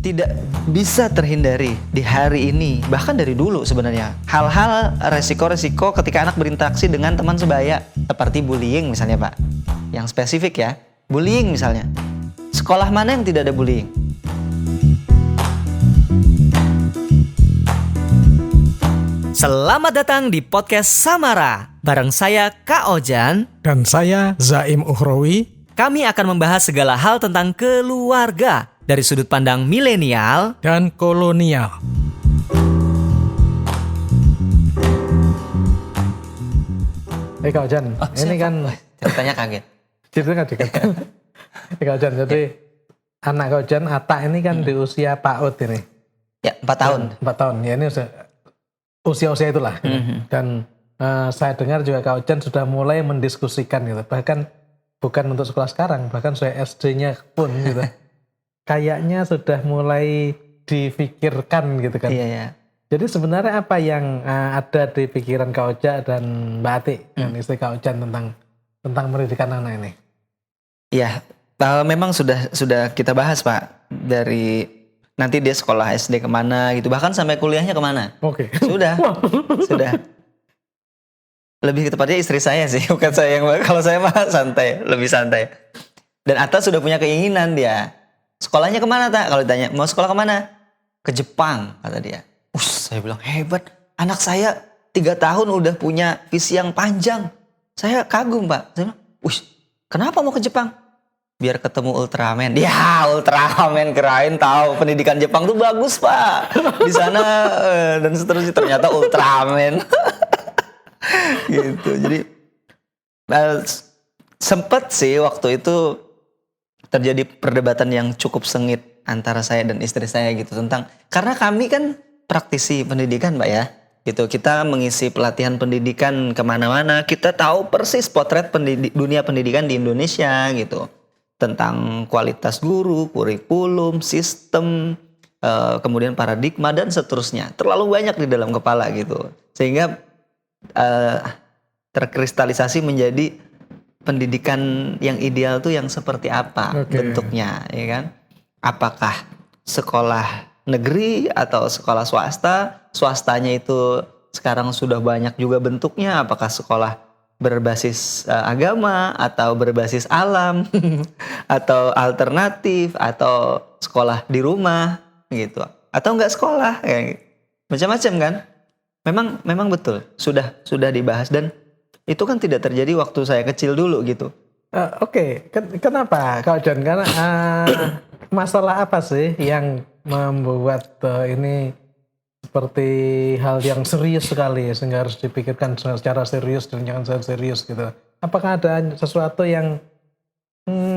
tidak bisa terhindari di hari ini, bahkan dari dulu sebenarnya. Hal-hal resiko-resiko ketika anak berinteraksi dengan teman sebaya, seperti bullying misalnya Pak. Yang spesifik ya, bullying misalnya. Sekolah mana yang tidak ada bullying? Selamat datang di podcast Samara. Bareng saya Kak Ojan. Dan saya Zaim Ukhrawi. Kami akan membahas segala hal tentang keluarga dari sudut pandang milenial dan kolonial. Kak Ojan, ini kan ceritanya kaget. Ceritanya kaget kan? Kak Ojan, jadi anak Kak Ojan, Atta ini kan di usia PAUD ini. Ya, 4 tahun. 4 tahun, ya ini usia-usia itulah. Dan saya dengar juga Kak Ojan sudah mulai mendiskusikan gitu. Bahkan bukan untuk sekolah sekarang, bahkan saya SD-nya pun gitu. Kayaknya sudah mulai difikirkan gitu kan. Iya, iya. Jadi sebenarnya apa yang ada di pikiran Kak Oja dan Mbak Ati dan istri Kak Ojan tentang pendidikan anak ini? Iya, memang sudah kita bahas Pak. Dari nanti dia sekolah SD kemana gitu, bahkan sampai kuliahnya kemana. Oke. Sudah. Lebih tepatnya istri saya sih, bukan saya yang kalau saya mah santai, lebih santai. Dan Atta sudah punya keinginan dia. Sekolahnya kemana Tak? Kalau ditanya, mau sekolah kemana? Ke Jepang, kata dia. Saya bilang hebat, anak saya 3 tahun udah punya visi yang panjang. Saya kagum Pak. Saya bilang, kenapa mau ke Jepang? Biar ketemu Ultraman. Ya Ultraman kirain tahu pendidikan Jepang tuh bagus Pak. Di sana dan seterusnya ternyata Ultraman. Gitu. Jadi sempet sih waktu itu terjadi perdebatan yang cukup sengit antara saya dan istri saya gitu tentang, karena kami kan praktisi pendidikan Mbak ya gitu, kita mengisi pelatihan pendidikan kemana-mana, kita tahu persis potret dunia pendidikan di Indonesia gitu, tentang kualitas guru, kurikulum, sistem, kemudian paradigma dan seterusnya, terlalu banyak di dalam kepala gitu, sehingga terkristalisasi menjadi pendidikan yang ideal tuh yang seperti apa bentuknya, ya kan? Apakah sekolah negeri atau sekolah swasta? Swastanya itu sekarang sudah banyak juga bentuknya. Apakah sekolah berbasis agama atau berbasis alam atau alternatif atau sekolah di rumah gitu? Atau enggak sekolah? Kayak macam-macam kan? Memang betul sudah dibahas, dan itu kan tidak terjadi waktu saya kecil dulu gitu. Kenapa Kak Ojan? Karena masalah apa sih yang membuat ini seperti hal yang serius sekali sehingga harus dipikirkan secara serius dan jangan serius gitu? Apakah ada sesuatu yang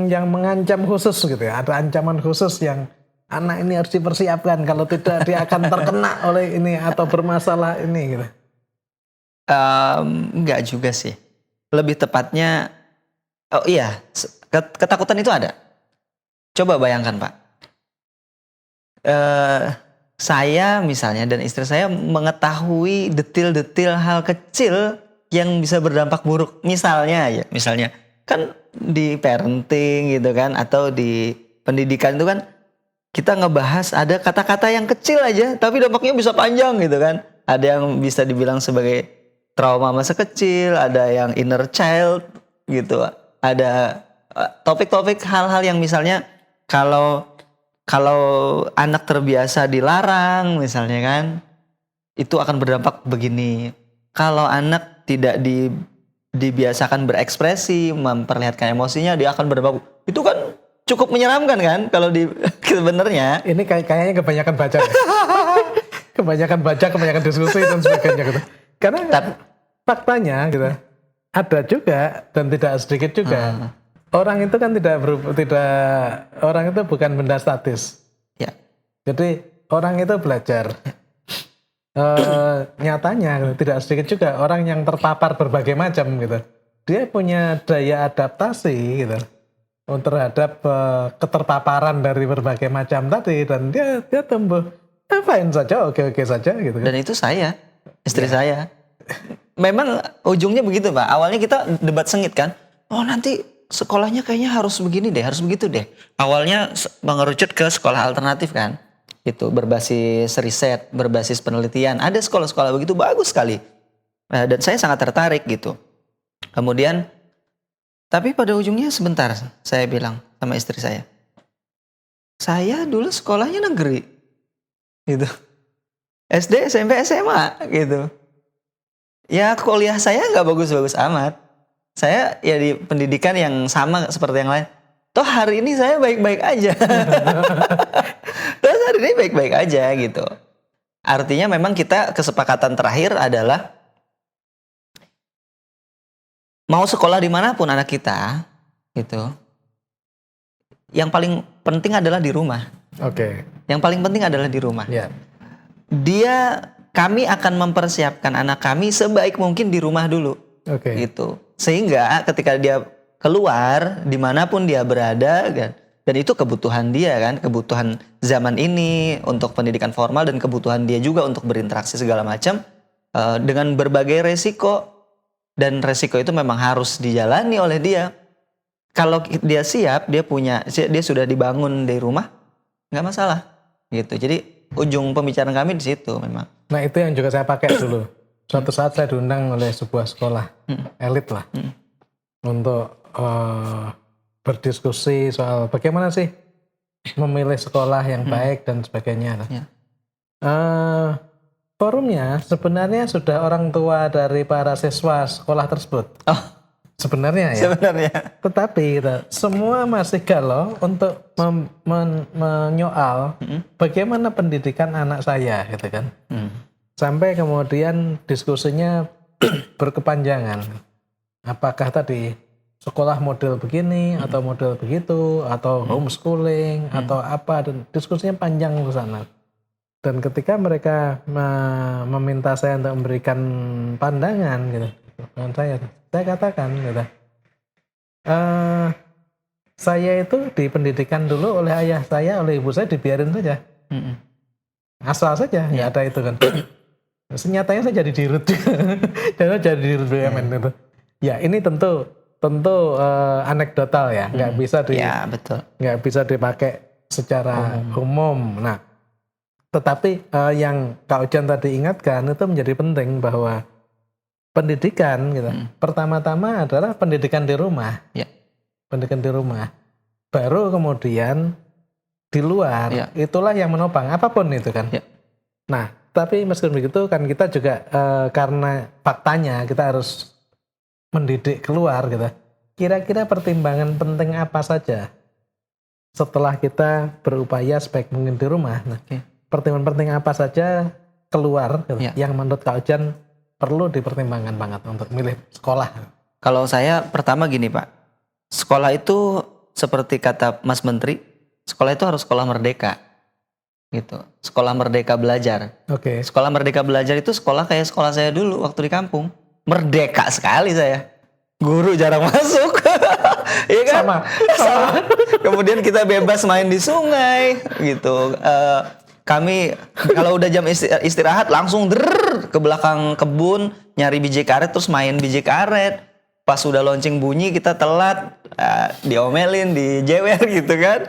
mengancam khusus gitu ya? Ada ancaman khusus yang anak ini harus dipersiapkan, kalau tidak dia akan terkena oleh ini atau bermasalah ini gitu? Enggak juga sih. Lebih tepatnya, ketakutan itu ada. Coba bayangkan Pak. Saya misalnya dan istri saya mengetahui detil-detil hal kecil yang bisa berdampak buruk. Misalnya kan di parenting gitu kan, atau di pendidikan itu kan kita ngebahas ada kata-kata yang kecil aja tapi dampaknya bisa panjang gitu kan. Ada yang bisa dibilang sebagai trauma masa kecil, ada yang inner child gitu. Ada topik-topik hal-hal yang misalnya kalau anak terbiasa dilarang misalnya kan, itu akan berdampak begini. Kalau anak tidak dibiasakan berekspresi, memperlihatkan emosinya, dia akan berdampak. Itu kan cukup menyeramkan kan kalau sebenarnya. Ini kayaknya kebanyakan baca. Kebanyakan diskusi dan sebagainya gitu. Karena faktanya gitu, ada juga dan tidak sedikit juga. Orang itu kan orang itu bukan benda statis. Ya. Jadi orang itu belajar. Nyatanya tidak sedikit juga orang yang terpapar berbagai macam gitu. Dia punya daya adaptasi gitu terhadap keterpaparan dari berbagai macam tadi, dan dia tumbuh fine saja, oke saja gitu kan. Dan itu istri saya. Memang ujungnya begitu Pak. Awalnya kita debat sengit kan. Nanti sekolahnya kayaknya harus begini deh, harus begitu deh. Awalnya mengerucut ke sekolah alternatif kan. Itu berbasis riset, berbasis penelitian. Ada sekolah-sekolah begitu bagus sekali. Dan saya sangat tertarik gitu. Kemudian, tapi pada ujungnya sebentar, saya bilang sama istri saya dulu sekolahnya negeri, gitu. SD, SMP, SMA, gitu. Ya kuliah saya nggak bagus-bagus amat. Saya ya di pendidikan yang sama seperti yang lain. Toh hari ini saya baik-baik aja. Toh hari ini baik-baik aja gitu. Artinya memang kita kesepakatan terakhir adalah mau sekolah dimanapun anak kita, gitu. Yang paling penting adalah di rumah. Oke. Yang paling penting adalah di rumah. Ya. Kami akan mempersiapkan anak kami sebaik mungkin di rumah dulu. Oke. Gitu. Sehingga ketika dia keluar dimanapun dia berada kan, dan itu kebutuhan dia kan, kebutuhan zaman ini untuk pendidikan formal dan kebutuhan dia juga untuk berinteraksi segala macam dengan berbagai resiko, dan resiko itu memang harus dijalani oleh dia. Kalau dia siap, dia sudah dibangun di rumah, nggak masalah gitu. Jadi ujung pembicaraan kami di situ memang. Nah itu yang juga saya pakai dulu. Suatu saat saya diundang oleh sebuah sekolah elit lah untuk berdiskusi soal bagaimana sih memilih sekolah yang baik dan sebagainya. Ya. Forumnya sebenarnya sudah orang tua dari para siswa sekolah tersebut. Oh, Sebenarnya ya. sebenarnya. Tetapi gitu, semua masih galau untuk menyoal bagaimana pendidikan anak saya gitu kan. Sampai kemudian diskusinya berkepanjangan. Apakah tadi sekolah model begini atau model begitu atau homeschooling atau apa, dan diskusinya panjang ke sana. Dan ketika mereka meminta saya untuk memberikan pandangan gitu, dan saya katakan gitu, saya itu di pendidikan dulu oleh ayah saya, oleh ibu saya dibiarin saja, asal saja, nggak ada itu kan. Senyatanya saya jadi dirut juga, dan jadi dirut BUMN itu. Ya ini tentu anekdotal ya, nggak bisa Ya, betul. nggak bisa dipakai secara umum. Nah, tetapi yang Kak Ojan tadi ingatkan itu menjadi penting bahwa pendidikan gitu. Pertama-tama adalah pendidikan di rumah. Ya. Pendidikan di rumah. Baru kemudian di luar. Ya. Itulah yang menopang apapun itu kan. Ya. Nah, tapi meskipun begitu kan kita juga karena faktanya kita harus mendidik keluar gitu. Kira-kira pertimbangan penting apa saja setelah kita berupaya sebaik mungkin di rumah. Nah, pertimbangan penting apa saja keluar gitu, Ya. yang menurut Kak Ojan perlu dipertimbangkan banget untuk milih sekolah. Kalau saya pertama gini Pak, sekolah itu seperti kata Mas Menteri, sekolah itu harus sekolah merdeka, gitu. Sekolah merdeka belajar. Oke. Sekolah merdeka belajar itu sekolah kayak sekolah saya dulu waktu di kampung, merdeka sekali saya. Guru jarang masuk, iya kan? Sama. Kemudian kita bebas main di sungai, gitu. Kami kalau udah jam istirahat langsung ke belakang kebun nyari biji karet terus main biji karet. Pas udah lonceng bunyi kita telat, diomelin, dijewer gitu kan.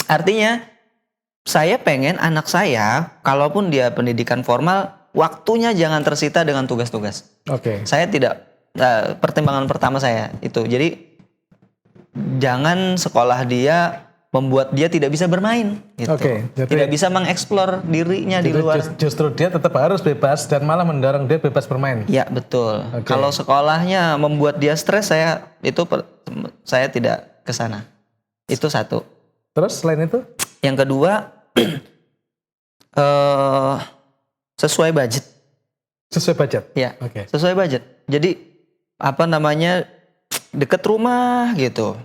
Artinya saya pengen anak saya kalaupun dia pendidikan formal waktunya jangan tersita dengan tugas-tugas. Oke. Saya tidak, pertimbangan pertama saya itu. Jadi jangan sekolah dia membuat dia tidak bisa bermain gitu. Oke, jadi- tidak bisa mengeksplor dirinya di Jadi luar. justru dia tetap harus bebas dan malah mendorong dia bebas bermain. Ya, betul. Oke. Kalau sekolahnya membuat dia stres, saya tidak ke sana. Itu satu. Terus selain itu? Yang kedua, sesuai budget. Sesuai budget. Ya, Oke. sesuai budget. Jadi deket rumah gitu.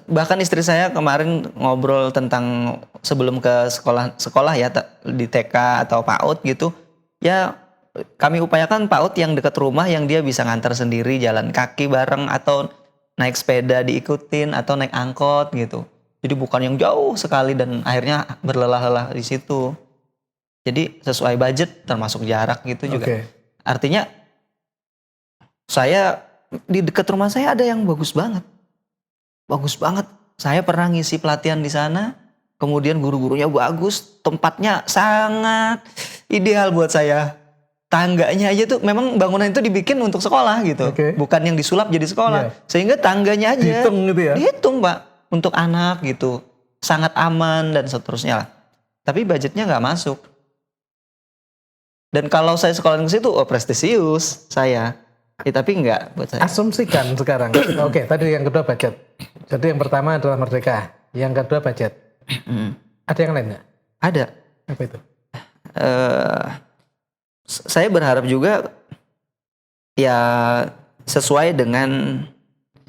Bahkan istri saya kemarin ngobrol tentang sebelum ke sekolah ya di TK atau PAUD gitu. Ya kami upayakan PAUD yang dekat rumah yang dia bisa ngantar sendiri, jalan kaki bareng atau naik sepeda diikutin atau naik angkot gitu. Jadi bukan yang jauh sekali dan akhirnya berlelah-lelah di situ. Jadi sesuai budget termasuk jarak gitu juga. Oke. Artinya saya di dekat rumah saya ada yang bagus banget. Bagus banget. Saya pernah ngisi pelatihan di sana kemudian guru-gurunya bagus, tempatnya sangat ideal buat saya. Tangganya aja tuh memang bangunan itu dibikin untuk sekolah gitu, Oke. bukan yang disulap jadi sekolah. Iya. Sehingga tangganya aja Dihitung gitu ya? dihitung, Pak, untuk anak gitu, sangat aman dan seterusnya lah. Tapi budgetnya nggak masuk. Dan kalau saya sekolah ke situ, oh prestisius saya. Tapi nggak buat saya. Asumsikan sekarang. Oke, tadi yang kedua budget. Jadi yang pertama adalah merdeka, yang kedua budget. Ada yang lain nggak? Ada. Apa itu? Saya berharap juga ya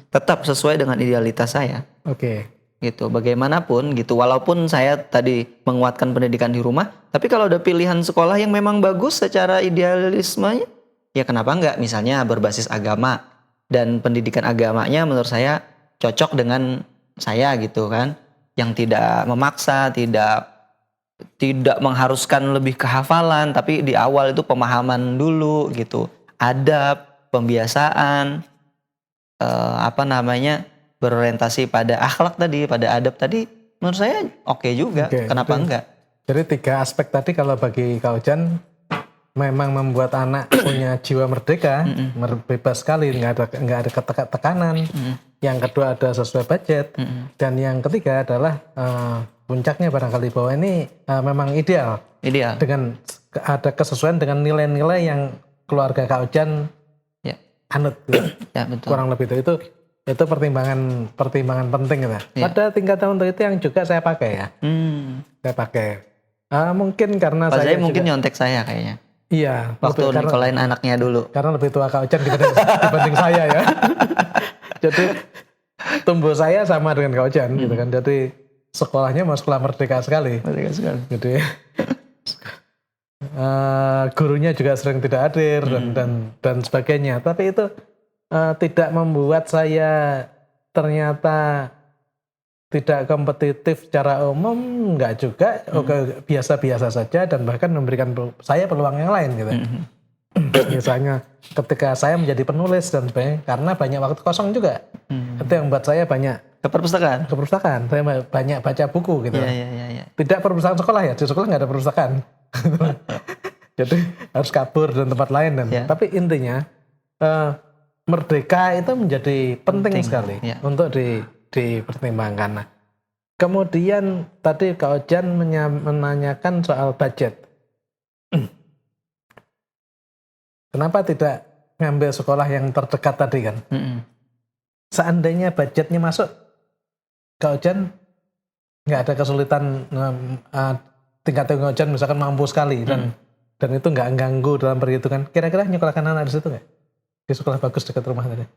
tetap sesuai dengan idealitas saya Oke. gitu. Bagaimanapun gitu, walaupun saya tadi menguatkan pendidikan di rumah, tapi kalau ada pilihan sekolah yang memang bagus secara idealismenya, ya kenapa enggak? Misalnya berbasis agama dan pendidikan agamanya menurut saya cocok dengan saya gitu kan, yang tidak memaksa, tidak mengharuskan lebih kehafalan, tapi di awal itu pemahaman dulu gitu, adab, pembiasaan, berorientasi pada akhlak tadi, pada adab tadi, menurut saya oke juga. Oke, Kenapa jadi- enggak? Jadi 3 aspek tadi kalau bagi Kak Ojan memang membuat anak punya jiwa merdeka, bebas sekali, nggak ada tekanan. Yang kedua ada sesuai budget, dan yang ketiga adalah puncaknya barangkali bahwa ini memang ideal Ideal. dengan ada kesesuaian dengan nilai-nilai yang keluarga Kak Ojan Ya, anut. Gitu. ya betul. Kurang lebih itu pertimbangan penting gitu. Pada tingkat tertentu itu yang juga saya pakai ya. Saya pakai. Mungkin karena Pak saya Zai mungkin juga, nyontek saya kayaknya. iya, Waktu karena nikolain anaknya dulu. lebih tua Kak Ojan dibanding saya ya. Jadi tumbuh saya sama dengan Kak Ojan gitu kan. Jadi sekolahnya mau sekolah merdeka sekali. Merdeka sekali. Jadi gurunya juga sering tidak hadir dan sebagainya. Tapi itu tidak membuat saya ternyata tidak kompetitif secara umum, enggak juga, oke, biasa-biasa saja, dan bahkan memberikan saya peluang yang lain gitu. Misalnya ketika saya menjadi penulis dan sebagainya, karena banyak waktu kosong juga, itu yang buat saya banyak Ke perpustakaan. ke perpustakaan, saya banyak baca buku gitu. Iya. Tidak perpustakaan sekolah ya, di sekolah nggak ada perpustakaan. Jadi harus kabur dan tempat lain dan. Ya. Tapi intinya merdeka itu menjadi penting sekali ya. untuk dipertimbangkan. Nah, kemudian tadi Kak Ojan menanyakan soal budget. Kenapa tidak ngambil sekolah yang terdekat tadi kan? Seandainya budgetnya masuk, Kak Ojan nggak ada kesulitan, tingkat Kak Ojan misalkan mampu sekali dan itu nggak ganggu dalam perhitungan. Kira-kira nyekolahkan anak di situ nggak? Di sekolah bagus dekat rumah tadi?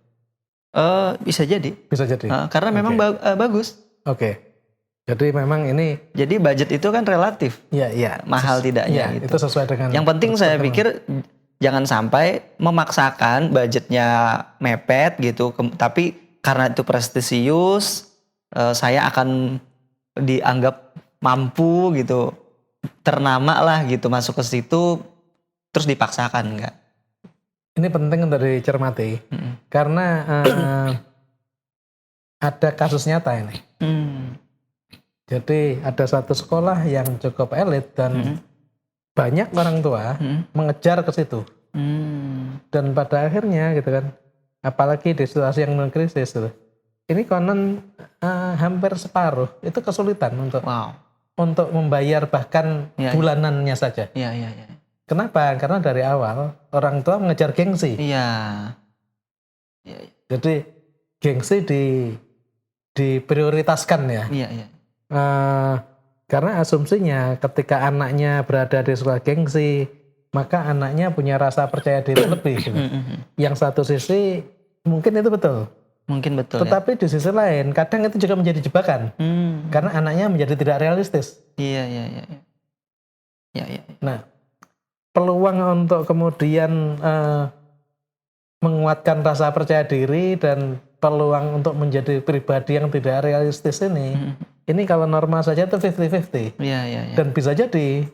Bisa jadi. Bisa jadi. Karena memang bagus. Oke. Jadi memang ini, Jadi budget itu kan relatif. ya. Mahal tidaknya Ya, gitu. itu sesuai dengan. Yang penting saya pikir jangan sampai memaksakan budgetnya mepet gitu. Tapi karena itu prestisius, saya akan dianggap mampu gitu, ternama lah gitu, masuk ke situ terus dipaksakan enggak. Ini penting untuk dicermati karena ada kasus nyata ini. Jadi ada satu sekolah yang cukup elit dan banyak orang tua mengejar ke situ. Dan pada akhirnya gitu kan, apalagi di situasi yang non krisis itu, ini konon hampir separuh itu kesulitan untuk membayar bahkan Ya, bulanannya saja. Iya. Kenapa? Karena dari awal orang tua mengejar gengsi. Iya. Jadi gengsi diprioritaskan ya. Iya. Karena asumsinya ketika anaknya berada di sekolah gengsi, maka anaknya punya rasa percaya diri lebih. Gitu. Yang satu sisi mungkin itu betul. Mungkin betul. Tetapi di sisi lain kadang itu juga menjadi jebakan. Karena anaknya menjadi tidak realistis. Iya. Nah, peluang untuk kemudian menguatkan rasa percaya diri dan peluang untuk menjadi pribadi yang tidak realistis ini kalau normal saja itu 50-50. Iya. Dan bisa jadi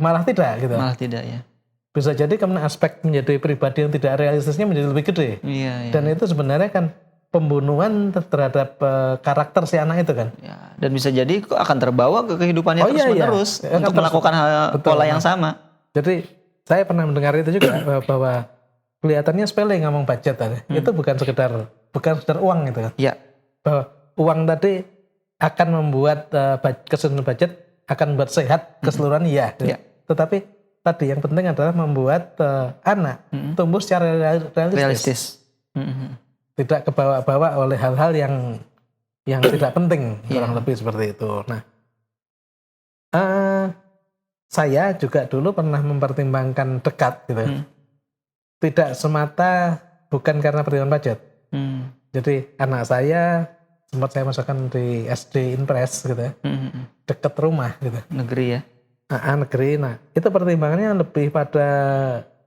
malah tidak gitu. Malah tidak ya. Bisa jadi karena aspek menjadi pribadi yang tidak realistisnya menjadi lebih gede. Iya. Dan itu sebenarnya kan pembunuhan terhadap karakter si anak itu kan. Ya, dan bisa jadi akan terbawa ke kehidupannya Oh, iya, iya. terus-menerus Akan untuk terus- melakukan hal Betul. pola yang sama. Jadi saya pernah mendengar itu juga bahwa kelihatannya sepele ngomong budget tadi. Itu bukan sekedar uang gitu kan. Ya, Bahwa uang tadi akan membuat keseluruhan budget akan membuat sehat keseluruhan iya. Iya. Tetapi tadi yang penting adalah membuat anak tumbuh secara realistis. realistis. Mhm. Tidak kebawa-bawa oleh hal-hal yang tidak penting, kurang lebih seperti itu. Nah, saya juga dulu pernah mempertimbangkan dekat gitu. Tidak semata bukan karena pertimbangan budget. Hmm. Jadi anak saya sempat saya masukkan di SD Impres gitu ya, Mhm. dekat rumah gitu. Negeri ya. Negeri. Nah, itu pertimbangannya lebih pada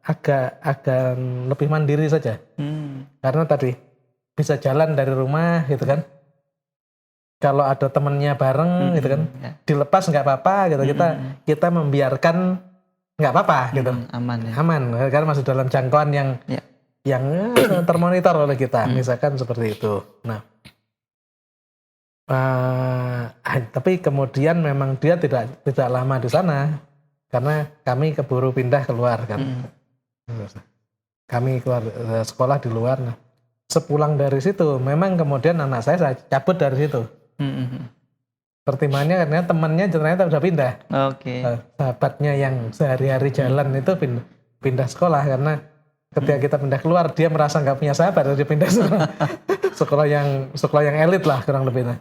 agak lebih mandiri saja. Karena tadi bisa jalan dari rumah gitu kan. Kalau ada temennya bareng gitu kan, Ya. dilepas nggak apa-apa gitu. Kita membiarkan nggak apa-apa gitu. Aman ya. Aman karena masih dalam jangkauan yang Ya. termonitor oleh kita, misalkan seperti itu. Nah, tapi kemudian memang dia tidak lama di sana karena kami keburu pindah keluar kan. Kami keluar sekolah di luar. Nah, sepulang dari situ, memang kemudian anak saya cabut dari situ. Pertimbangannya karena temannya ternyata udah pindah. Oke. Sahabatnya yang sehari-hari jalan itu pindah sekolah karena ketika kita pindah keluar dia merasa nggak punya sahabat, dia pindah sekolah yang elit lah kurang lebih. Nah.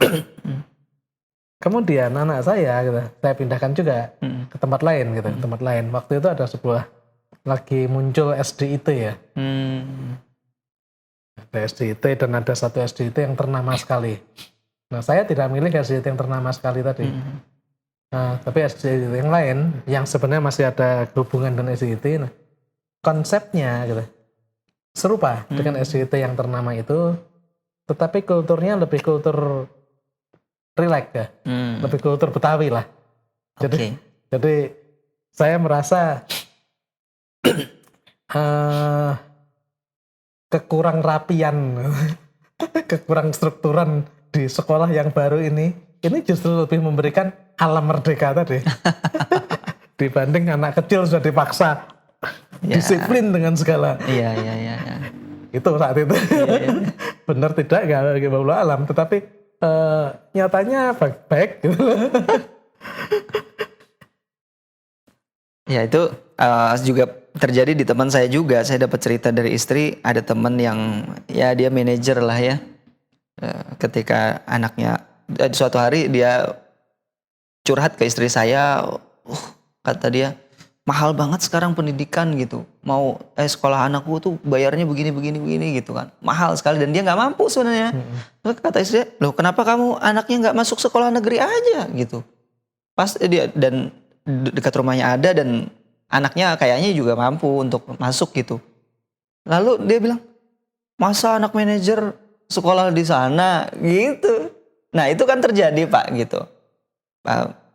Kemudian anak saya gitu, saya pindahkan juga ke tempat lain gitu, tempat lain. Waktu itu ada sebuah lagi muncul SDIT ya. Ada SDIT dan ada satu SDIT yang ternama sekali. Nah, saya tidak milih SDIT yang ternama sekali tadi. Nah, tapi SDIT yang lain yang sebenarnya masih ada hubungan dengan SDIT, nah, konsepnya gitu serupa dengan SDIT yang ternama itu, tetapi kulturnya lebih kultur rileks ya, lebih kultur Betawi lah. Jadi, Oke. jadi saya merasa kekurang rapian, kekurang strukturan di sekolah yang baru ini justru lebih memberikan alam merdeka tadi dibanding anak kecil sudah dipaksa disiplin dengan segala. Iya. Itu saat itu benar tidak nggak bawa alam, tetapi nyatanya baik gitu. Ya itu juga terjadi di teman saya juga. Saya dapat cerita dari istri, ada teman yang ya dia manajer lah ya. Ketika anaknya suatu hari dia curhat ke istri saya, kata dia mahal banget sekarang pendidikan gitu. Mau sekolah anakku tuh bayarnya begini gitu kan, mahal sekali dan dia nggak mampu sebenarnya. Terus kata istri, loh kenapa kamu anaknya nggak masuk sekolah negeri aja gitu? Pas dia dan dekat rumahnya ada dan anaknya kayaknya juga mampu untuk masuk gitu. Lalu dia bilang, masa anak manajer sekolah di sana gitu. Nah itu kan terjadi Pak gitu.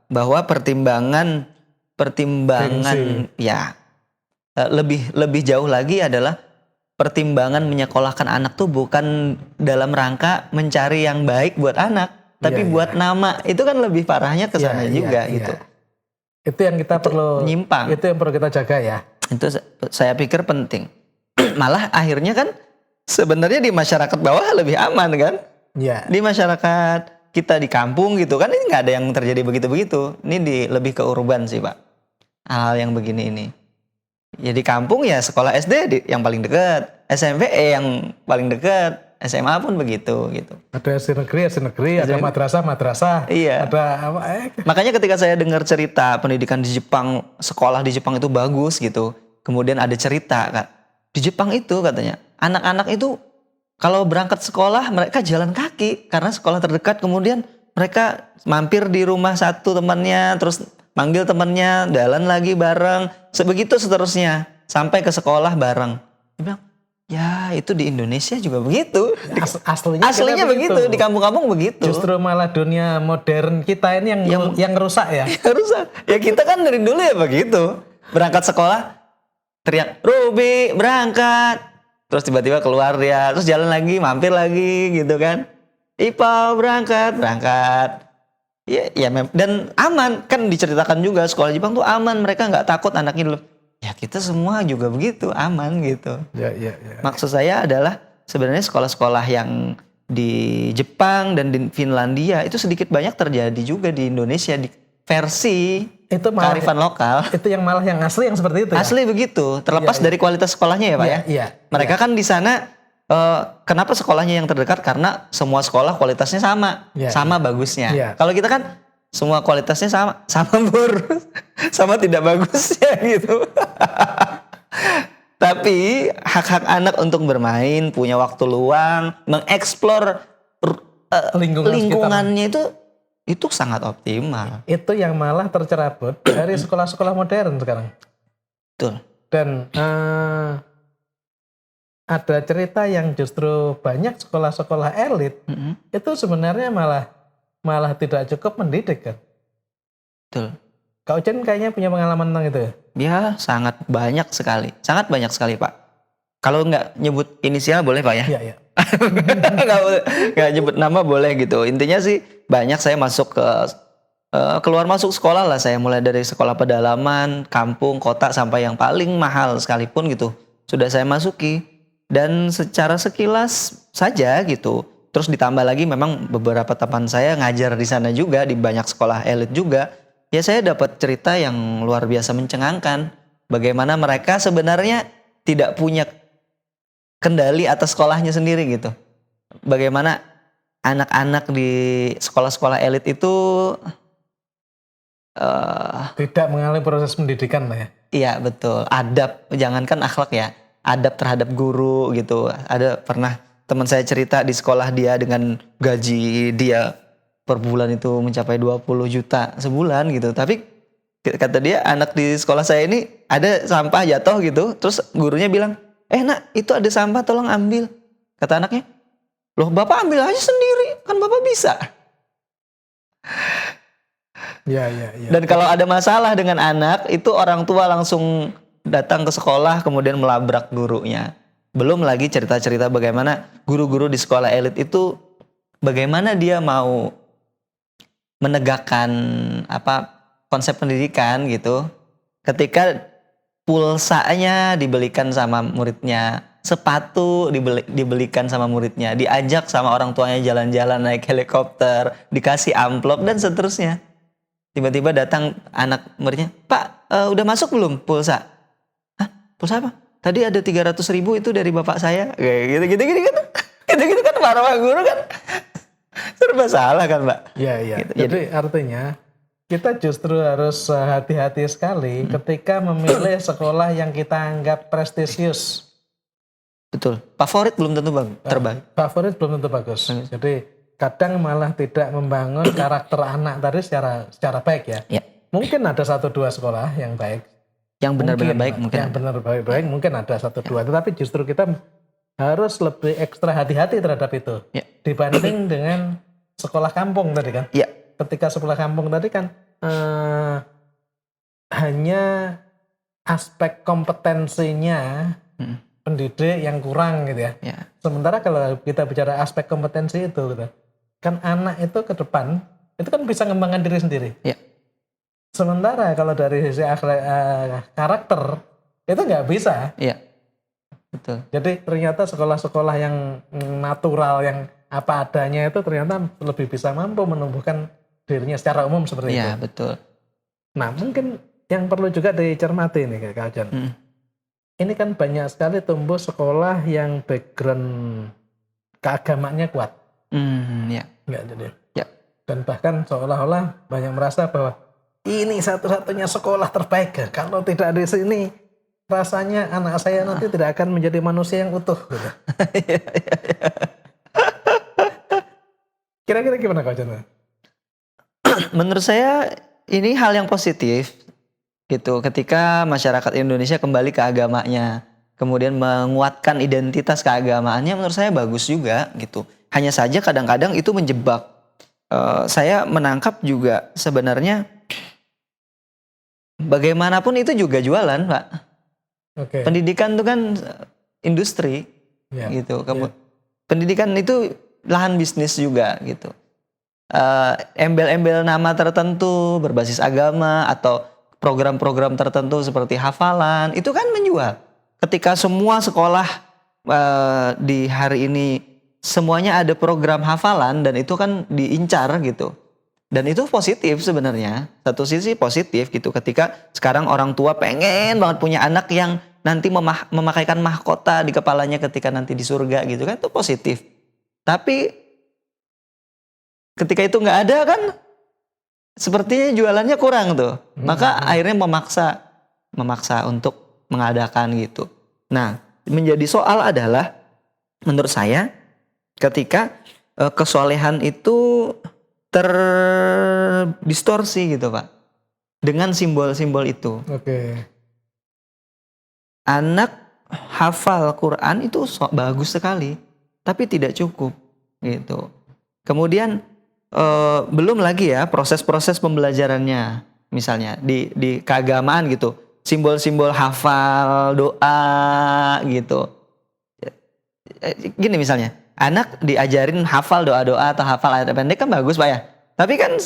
Bahwa pertimbangan ya lebih jauh lagi adalah pertimbangan menyekolahkan anak tuh bukan dalam rangka mencari yang baik buat anak, tapi buat nama. Itu kan lebih parahnya ke sana juga gitu. Itu yang kita perlu nyimpang. Itu yang perlu kita jaga ya. Itu saya pikir penting. Malah akhirnya kan sebenarnya di masyarakat bawah lebih aman kan? Iya. Di masyarakat kita di kampung gitu kan ini nggak ada yang terjadi begitu-begitu. Ini lebih ke urban sih Pak. Hal yang begini ini. Ya di kampung ya sekolah SD yang paling dekat, SMP yang paling dekat, SMA pun begitu gitu. Ada SD negeri, ada madrasah. Iya. Ada apa? Makanya ketika saya dengar cerita pendidikan di Jepang, sekolah di Jepang itu bagus gitu. Kemudian ada cerita Kak. Di Jepang itu katanya anak-anak itu kalau berangkat sekolah mereka jalan kaki karena sekolah terdekat, kemudian mereka mampir di rumah satu temannya, terus manggil temannya, jalan lagi bareng, sebegitu seterusnya sampai ke sekolah bareng. Dia bilang, ya itu di Indonesia juga begitu. Aslinya begitu, di kampung-kampung begitu. Justru malah dunia modern kita ini yang rusak ya. Rusak. Ya kita kan dari dulu ya begitu. Berangkat sekolah teriak, Ruby berangkat. terus tiba-tiba keluar dia, terus jalan lagi, mampir lagi gitu kan. Ipal berangkat. Dan aman kan, diceritakan juga sekolah Jepang tuh aman, mereka nggak takut anaknya dulu. Ya kita semua juga begitu, aman gitu. Ya. Maksud saya adalah sebenarnya sekolah-sekolah yang di Jepang dan di Finlandia itu sedikit banyak terjadi juga di Indonesia di versi Itu malah kearifan lokal. itu yang malah yang asli yang seperti itu ya. Asli begitu, terlepas dari kualitas sekolahnya ya Pak ya. Iya. Mereka kan di sana kenapa sekolahnya yang terdekat? Karena semua sekolah kualitasnya sama, Iya, sama bagusnya. Iya. Kalau kita kan semua kualitasnya sama, sama tidak bagusnya gitu. Tapi hak-hak anak untuk bermain, punya waktu luang, mengeksplor lingkungannya itu sangat optimal. Itu yang malah tercerabut dari sekolah-sekolah modern sekarang. Betul. Dan ada cerita yang justru banyak sekolah-sekolah elit itu sebenarnya malah tidak cukup mendidik kan. Betul. Kak Ucen kayaknya punya pengalaman tentang itu ya? Ya sangat banyak sekali Pak. Kalau nggak nyebut inisial boleh Pak ya? Iya. nggak nyebut nama boleh gitu. Intinya sih banyak saya masuk ke keluar masuk sekolah lah. Saya mulai dari sekolah pedalaman, kampung, kota sampai yang paling mahal sekalipun gitu sudah saya masuki. Dan secara sekilas saja gitu. Terus ditambah lagi memang beberapa teman saya ngajar di sana juga, di banyak sekolah elit juga. Ya saya dapat cerita yang luar biasa mencengangkan. Bagaimana mereka sebenarnya tidak punya kendali atas sekolahnya sendiri gitu. Bagaimana anak-anak di sekolah-sekolah elit itu Tidak mengalami proses pendidikan lah ya. iya betul, adab, jangankan akhlak ya, adab terhadap guru gitu. Ada pernah teman saya cerita di sekolah dia dengan gaji dia per bulan itu mencapai 20 juta sebulan gitu. Tapi kata dia anak di sekolah saya ini ada sampah jatuh gitu. Terus gurunya bilang, nak itu ada sampah tolong ambil. Kata anaknya, loh bapak ambil aja sendiri, kan bapak bisa. Ya. Dan kalau ada masalah dengan anak, itu orang tua langsung datang ke sekolah kemudian melabrak gurunya. Belum lagi cerita-cerita bagaimana guru-guru di sekolah elit itu bagaimana dia mau menegakkan konsep pendidikan gitu. Ketika pulsanya dibelikan sama muridnya, sepatu dibelikan sama muridnya, diajak sama orang tuanya jalan-jalan naik helikopter, dikasih amplop dan seterusnya. Tiba-tiba datang anak muridnya, Pak udah masuk belum pulsa? Hah? Pulsa apa? Tadi ada 300.000 itu dari bapak saya. Kayak gitu kan para guru kan serba salah kan Mbak. Iya. Gitu. Jadi artinya kita justru harus hati-hati sekali ketika memilih sekolah yang kita anggap prestisius. Betul. Favorit belum tentu terbaik. Favorit belum tentu bagus. Jadi kadang malah tidak membangun karakter anak tadi secara baik ya. Ya. Mungkin ada 1-2 sekolah yang baik. Yang benar-benar baik mungkin. Yang benar baik mungkin ada 1-2. Tetapi justru kita harus lebih ekstra hati-hati terhadap itu. Ya. Dibanding dengan sekolah kampung tadi kan. Iya. Ketika sekolah kampung tadi kan hanya aspek kompetensinya pendidik yang kurang gitu ya. Ya. Sementara kalau kita bicara aspek kompetensi itu gitu, kan anak itu ke depan itu kan bisa mengembangkan diri sendiri. Ya. Sementara kalau dari sisi karakter itu nggak bisa. Iya. Betul. Jadi ternyata sekolah-sekolah yang natural, yang apa adanya itu ternyata lebih bisa mampu menumbuhkan dirinya secara umum seperti itu. Iya, betul. Nah, mungkin yang perlu juga dicermati nih Kak Ojan. Ini kan banyak sekali tumbuh sekolah yang background keagamaannya kuat. Ya. Enggak jadi. Ya. Dan bahkan seolah-olah banyak merasa bahwa ini satu-satunya sekolah terbaik. Ya. Kalau tidak di sini, rasanya anak saya nanti tidak akan menjadi manusia yang utuh. Gitu. Kira-kira gimana Kak Ojan? Menurut saya ini hal yang positif gitu. Ketika masyarakat Indonesia kembali ke agamanya, kemudian menguatkan identitas keagamaannya, menurut saya bagus juga gitu. Hanya saja kadang-kadang itu menjebak. Saya menangkap juga sebenarnya bagaimanapun itu juga jualan, Pak. Oke. Pendidikan itu kan industri. Ya. gitu. Pendidikan itu lahan bisnis juga gitu. Embel-embel nama tertentu berbasis agama atau program-program tertentu seperti hafalan itu kan menjual. Ketika semua sekolah di hari ini semuanya ada program hafalan dan itu kan diincar gitu. Dan itu positif sebenarnya. Satu sisi positif gitu ketika sekarang orang tua pengen banget punya anak yang nanti memakaikan mahkota di kepalanya ketika nanti di surga gitu kan, itu positif. Tapi ketika itu nggak ada kan sepertinya jualannya kurang tuh. Maka akhirnya memaksa untuk mengadakan gitu. Nah, menjadi soal adalah menurut saya ketika kesolehan itu terdistorsi gitu Pak dengan simbol-simbol itu. Oke. Anak hafal Quran itu bagus sekali, tapi tidak cukup gitu. Kemudian belum lagi ya proses-proses pembelajarannya, misalnya di keagamaan gitu, simbol-simbol hafal doa gitu. Gini misalnya, anak diajarin hafal doa-doa atau hafal ayat pendek kan bagus Pak ya. Tapi kan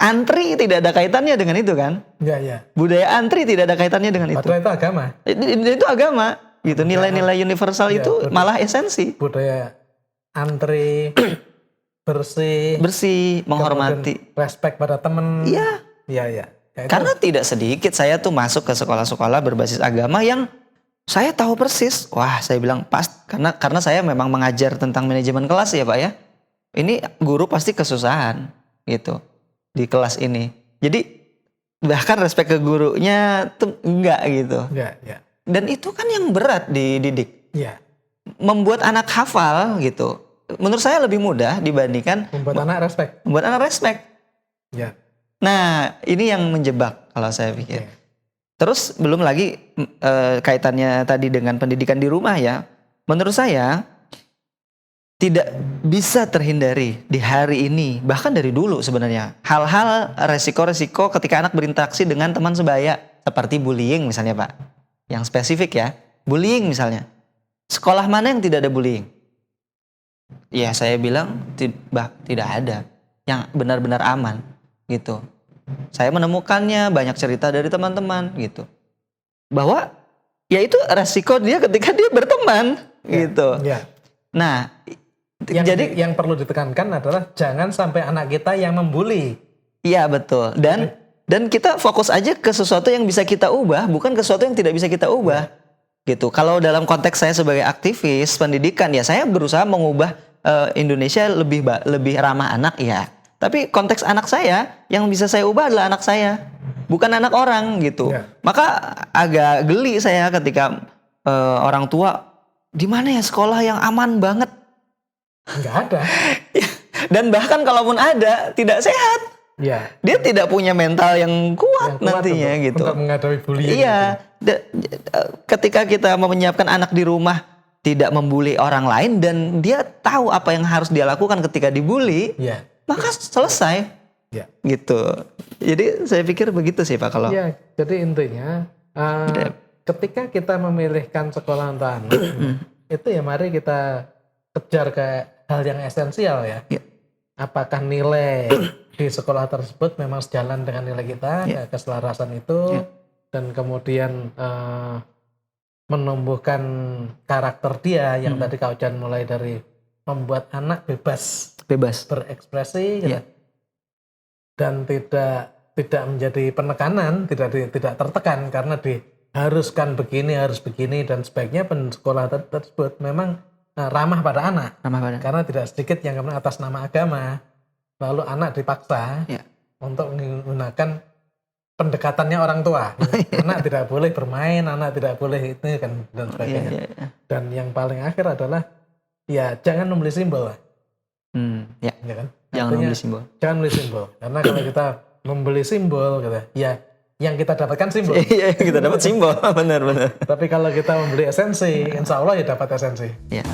antri tidak ada kaitannya dengan itu kan? Ya. Budaya antri tidak ada kaitannya dengan itu. Padahal itu agama. Itu agama gitu. Nilai-nilai universal Ya, itu malah esensi. Budaya antri, Bersih, menghormati. kemudian respect pada teman. Iya. Ya. Ya, itu- Karena tidak sedikit saya tuh masuk ke sekolah-sekolah berbasis agama yang saya tahu persis. Wah, saya bilang pas karena saya memang mengajar tentang manajemen kelas ya Pak ya. Ini guru pasti kesusahan gitu di kelas ini. Jadi bahkan respect ke gurunya tuh enggak gitu. Ya. Dan itu kan yang berat dididik. Ya. Membuat anak hafal gitu. Menurut saya lebih mudah dibandingkan Membuat anak respect. membuat anak respect. Ya. Nah, ini yang menjebak kalau saya pikir. Oke. Terus belum lagi kaitannya tadi dengan pendidikan di rumah ya. Menurut saya tidak bisa terhindari di hari ini, bahkan dari dulu sebenarnya. Hal-hal resiko-resiko ketika anak berinteraksi dengan teman sebaya. Seperti bullying misalnya Pak. Yang spesifik ya. Bullying misalnya. Sekolah mana yang tidak ada bullying? Ya saya bilang tidak ada. Yang benar-benar aman gitu. Saya menemukannya banyak cerita dari teman-teman gitu. Bahwa ya itu resiko dia ketika dia berteman gitu. Ya. Nah, Jadi yang perlu ditekankan adalah jangan sampai anak kita yang membuli. iya betul. Dan kita fokus aja ke sesuatu yang bisa kita ubah, bukan ke sesuatu yang tidak bisa kita ubah. Gitu. Kalau dalam konteks saya sebagai aktivis pendidikan ya saya berusaha mengubah Indonesia lebih ramah anak ya. Tapi konteks anak saya yang bisa saya ubah adalah anak saya, bukan anak orang gitu. Ya. Maka agak geli saya ketika orang tua di mana ya sekolah yang aman banget. Nggak ada. Dan bahkan kalaupun ada tidak sehat. Ya. Dia tidak punya mental yang kuat, Yang kuat nantinya untuk, gitu. Untuk menghadapi bullying. Iya. Ketika kita menyiapkan anak di rumah tidak membuli orang lain dan dia tahu apa yang harus dia lakukan ketika dibully, Iya. maka selesai. Ya. Gitu. Jadi saya pikir begitu sih Pak kalau. Ya, jadi intinya ketika kita memilihkan sekolah untuk anak, itu ya mari kita kejar ke hal yang esensial ya. Ya. Apakah nilai di sekolah tersebut memang sejalan dengan nilai kita, keselarasan itu, dan kemudian menumbuhkan karakter dia yang tadi Kak Ojan mulai dari membuat anak bebas berekspresi gitu. Ya. Dan tidak menjadi penekanan, tidak tertekan karena diharuskan begini, harus begini, dan sebaiknya sekolah tersebut memang ramah pada anak. Karena tidak sedikit yang kemudian atas nama agama lalu anak dipaksa untuk menggunakan pendekatannya orang tua. Anak tidak boleh bermain, anak tidak boleh itu kan dan sebagainya. Dan yang paling akhir adalah ya jangan membeli simbol. Ya kan? Jangan membeli simbol. Jangan membeli simbol. Karena kalau kita membeli simbol gitu, ya yang kita dapatkan simbol. Iya, kita dapat simbol. Benar. Tapi kalau kita membeli esensi, insya Allah ya dapat esensi. Ya.